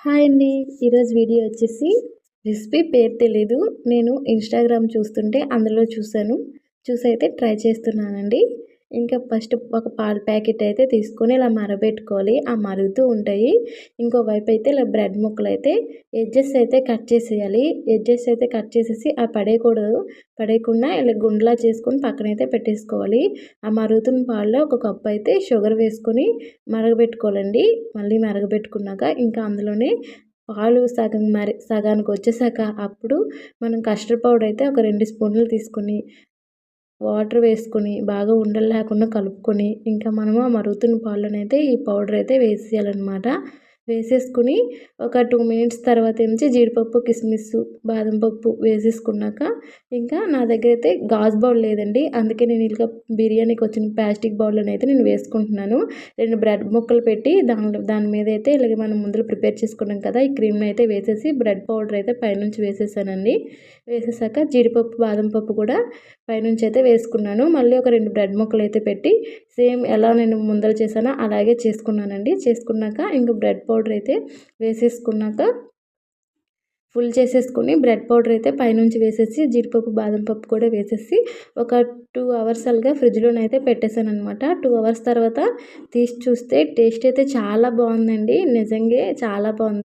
Hi అండి. ఈరోజు video వచ్చేసి రెసిపీ పేరు తెలీదు. నేను ఇన్‌స్టాగ్రామ్ చూస్తుంటే అందులో చూసాను. చూసైతే ట్రై చేస్తున్నానండి. ఇంకా ఫస్ట్ ఒక పాల ప్యాకెట్ అయితే తీసుకొని ఇలా మరగబెట్టుకోవాలి. ఆ మరుగుతూ ఉంటాయి. ఇంకో వైపు అయితే ఇలా బ్రెడ్ ముక్కలైతే ఎడ్జెస్ అయితే కట్ చేసేయాలి. ఎడ్జెస్ అయితే కట్ చేసేసి పడేయకూడదు. పడేయకుండా ఇలా గుండ్లా చేసుకొని పక్కనైతే పెట్టేసుకోవాలి. ఆ మరుగుతున్న పాలలో ఒక కప్పు అయితే షుగర్ వేసుకొని మరగబెట్టుకోవాలండి. మళ్ళీ మరగబెట్టుకున్నాక ఇంకా అందులోనే పాలు సగానికి వచ్చేసాక అప్పుడు మనం కస్టర్డ్ పౌడర్ అయితే ఒక 2 స్పూన్లు తీసుకొని వాటర్ వేసుకొని బాగా ఉండలు లేకుండా కలుపుకొని ఇంకా మనము ఆ మరుగుతున్న పాలలోనైతే ఈ పౌడర్ అయితే వేసేయాలన్నమాట. వేసేసుకుని ఒక 2 మినిట్స్ తర్వాత నుంచి జీడిపప్పు, కిస్మిస్, బాదం పప్పు వేసేసుకున్నాక ఇంకా నా దగ్గర అయితే గాజు బౌల్ లేదండి. అందుకే నేను ఇలాగ బిర్యానీకి వచ్చిన ప్లాస్టిక్ బౌల్‌లోనైతే నేను వేసుకుంటున్నాను. 2 బ్రెడ్ ముక్కలు పెట్టి దాని మీద అయితే ఇలాగ మనం ముందులో ప్రిపేర్ చేసుకున్నాం కదా! ఈ క్రీమ్‌ని అయితే వేసేసి బ్రెడ్ పౌడర్ అయితే పైనుంచి వేసేసానండి. వేసేసాక జీడిపప్పు, బాదం పప్పు కూడా పైనుంచి అయితే వేసుకున్నాను. మళ్ళీ ఒక 2 బ్రెడ్ ముక్కలు అయితే పెట్టి సేమ్ ఎలా నేను ముందల చేశానో అలాగే చేసుకున్నానండి. చేసుకున్నాక ఇంక బ్రెడ్ పౌడర్ అయితే వేసేసుకున్నాక ఫుల్ చేసేసుకొని బ్రెడ్ పౌడర్ అయితే పైనుంచి వేసేసి జీడిపప్పు, బాదం పప్పు కూడా వేసేసి ఒక 2 అవర్స్ అలాగా ఫ్రిడ్జ్‌లోనైతే పెట్టేసాననమాట. 2 అవర్స్ తర్వాత తీసి చూస్తే టేస్ట్ అయితే చాలా బాగుందండి. నిజంగే చాలా బాగుంది.